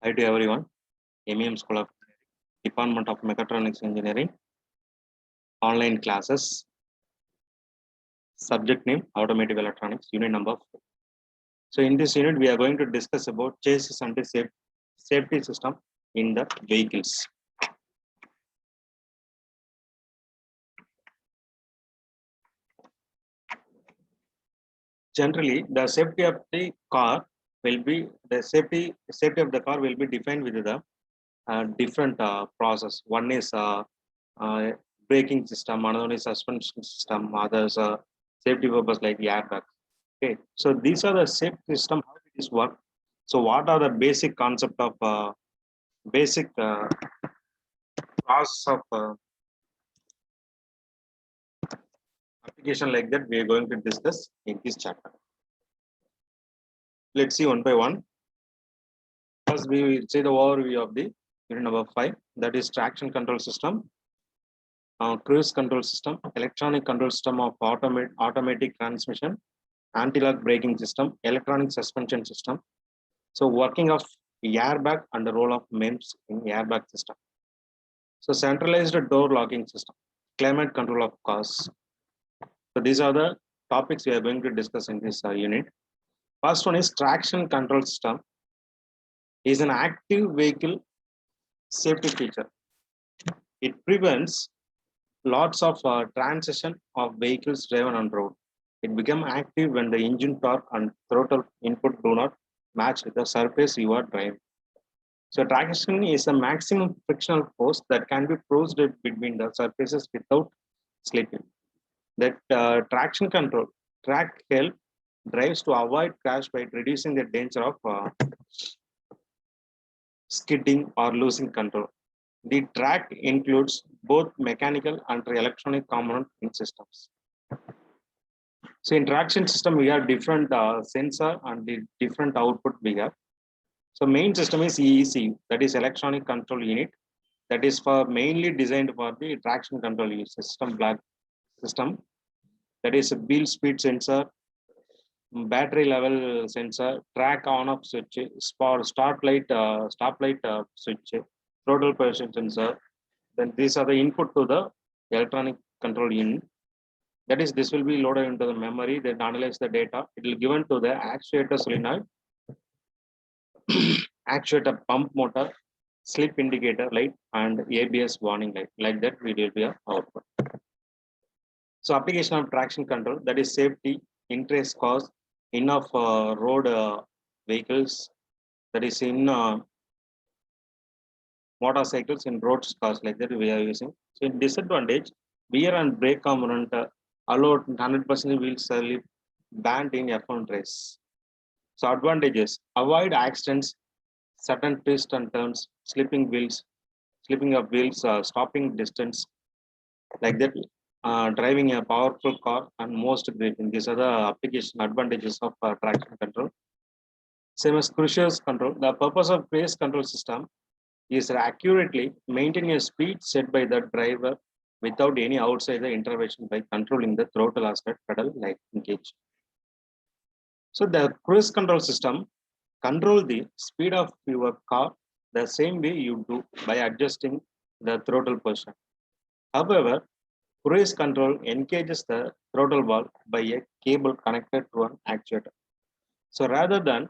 Hi to everyone. MEM School of Department of Mechatronics Engineering. Online classes. Subject name Automotive Electronics. Unit number 4. So in this unit, we are going to discuss about chassis and the safety system in the vehicles. Generally, the safety of the car will be safety of the car will be defined with the different process. One is braking system, another one is suspension system, others safety purpose like the airbag. Okay, so these are the safety system, how it is work. So what are the basic concept of basic process of application like that we are going to discuss in this chapter. Let's see one by one. First, we will see the overview of the unit number 5, that is traction control system, cruise control system, electronic control system of automatic transmission, anti-lock braking system, electronic suspension system. So working of airbag and the role of MEMS in airbag system. So centralized door locking system, climate control of cars. So these are the topics we are going to discuss in this unit. First one is traction control system. Is an active vehicle safety feature. It prevents lots of transition of vehicles driven on road. It becomes active when the engine torque and throttle input do not match with the surface you are driving. So traction is a maximum frictional force that can be forced between the surfaces without slipping. That traction control, track help drives to avoid crash by reducing the danger of skidding or losing control. The track includes both mechanical and electronic component in systems. So in traction system, we have different sensor and the different output we have. So main system is EEC, that is electronic control unit. That is for mainly designed for the traction control use system, black system. That is a wheel speed sensor, battery level sensor, track on off switch, start light switch, throttle pressure sensor. Then these are the input to the electronic control unit. That is, this will be loaded into the memory, then analyze the data. It will given to the actuator solenoid, actuator pump motor, slip indicator light, and ABS warning light. Like that, we will be a output. So application of traction control, that is safety, interest cause, in of road vehicles, that is in motorcycles in road cars, like that we are using. So in disadvantage, wear and brake component allowed 100% wheel slip banned in F1 race. So advantages: avoid accidents, sudden twists and turns, slipping of wheels, stopping distance, like that. Driving a powerful car and most gripping. These are the application advantages of traction control. Same as cruise control. The purpose of cruise control system is accurately maintain a speed set by the driver without any outside intervention by controlling the throttle aspect pedal like engage. So the cruise control system control the speed of your car the same way you do by adjusting the throttle position. However, cruise control engages the throttle valve by a cable connected to an actuator. So rather than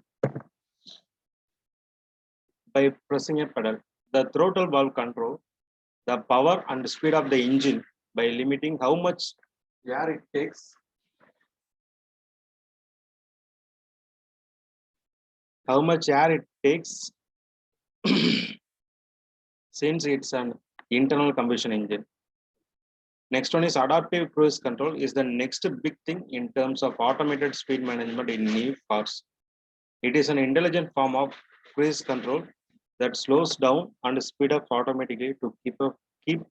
by pressing a pedal, the throttle valve control the power and speed of the engine by limiting how much air it takes, since it's an internal combustion engine. Next one is adaptive cruise control is the next big thing in terms of automated speed management in new cars. It is an intelligent form of cruise control that slows down and speed up automatically to keep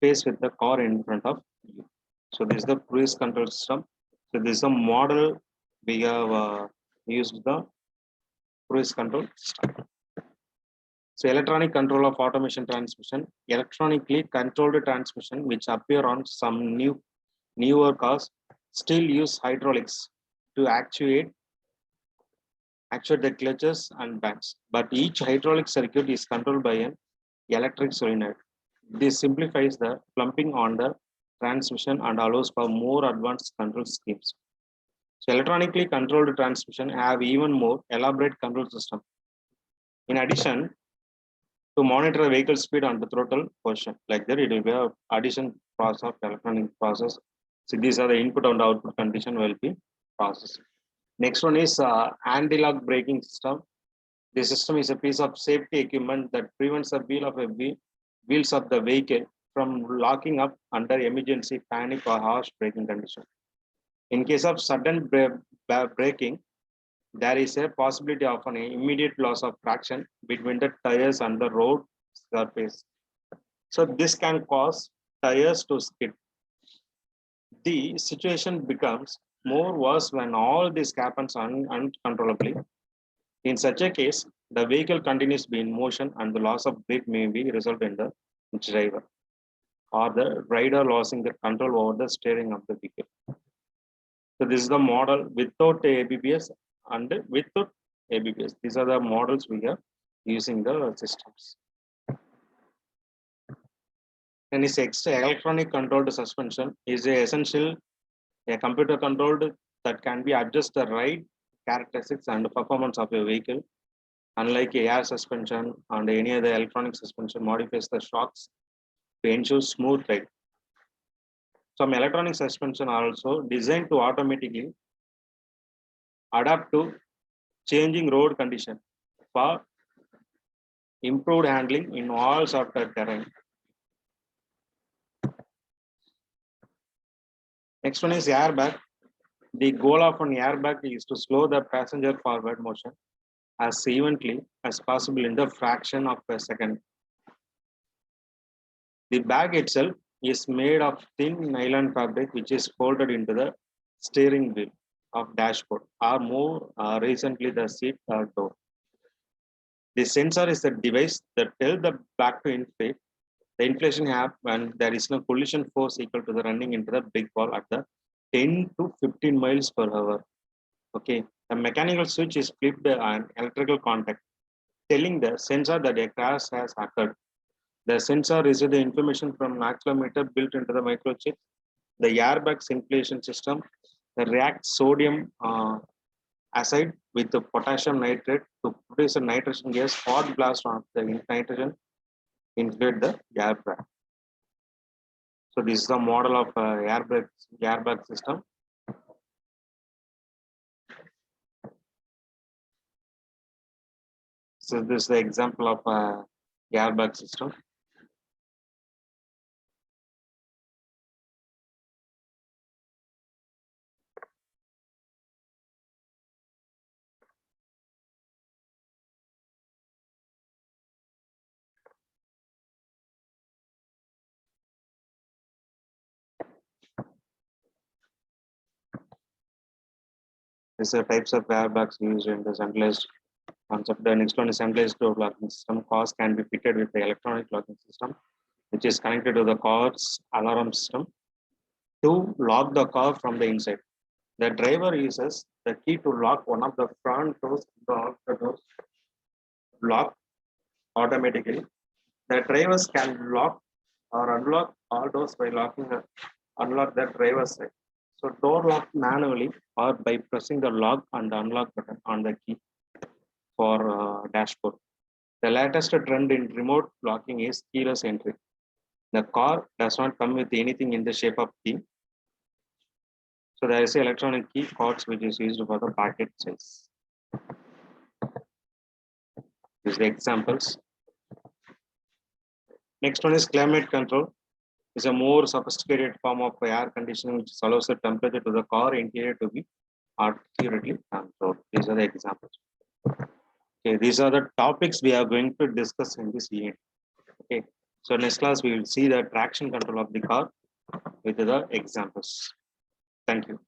pace with the car in front of you. So this is the cruise control system. So this is a model we have used the cruise control system. So electronic control of automation transmission, electronically controlled transmission, which appear on some newer cars, still use hydraulics to actuate actuate the clutches and bands, but each hydraulic circuit is controlled by an electric solenoid. This simplifies the plumbing on the transmission and allows for more advanced control schemes. So electronically controlled transmission have even more elaborate control system. In addition, to monitor the vehicle speed and the throttle position, like that, it will be a addition process of electronic process. So these are the input and output condition will be processed. Next one is anti-lock braking system. The system is a piece of safety equipment that prevents the wheels of the vehicle from locking up under emergency, panic, or harsh braking condition. In case of sudden braking, there is a possibility of an immediate loss of traction between the tires and the road surface. So this can cause tires to skid. The situation becomes more worse when all this happens uncontrollably. In such a case, the vehicle continues to be in motion and the loss of grip may be result in the driver or the rider losing the control over the steering of the vehicle. So this is the model without ABS and without ABS. These are the models we are using the systems. And this electronic controlled suspension is essential, a computer controlled that can be adjust the ride characteristics and performance of a vehicle. Unlike air suspension and any other electronic suspension modifies the shocks to ensure smooth ride. Some electronic suspension are also designed to automatically adapt to changing road condition for improved handling in all sorts of terrain. Next one is airbag. The goal of an airbag is to slow the passenger forward motion as evenly as possible in the fraction of a second. The bag itself is made of thin nylon fabric which is folded into the steering wheel of dashboard or more recently the seat or door. The sensor is the device that tells the bag to inflate. The inflation happens when there is no collision force equal to the running into the big ball at the 10 to 15 miles per hour. Okay, the mechanical switch is flipped and electrical contact, telling the sensor that a crash has occurred. The sensor receives the information from an accelerometer built into the microchip. The airbag inflation system reacts sodium acid with the potassium nitrate to produce a nitrogen gas hot blast on the nitrogen inflate the airbag. So this is the model of airbag system. So this is the example of airbag system. These are types of airbags used in the centralized concept. The next one is centralized door locking system. Cars can be fitted with the electronic locking system, which is connected to the car's alarm system to lock the car from the inside. The driver uses the key to lock one of the front doors, the doors lock automatically. The drivers can lock or unlock all doors by unlock the driver's side. So door lock manually or by pressing the lock and unlock button on the key for dashboard. The latest trend in remote locking is keyless entry. The car does not come with anything in the shape of key. So there is an electronic key cards which is used for the packet size. These are the examples. Next one is climate control. It's a more sophisticated form of air conditioning which allows the temperature to the car interior to be accurately controlled. These are the examples. Okay, these are the topics we are going to discuss in this unit. Okay, so next class we will see the traction control of the car with the examples. Thank you.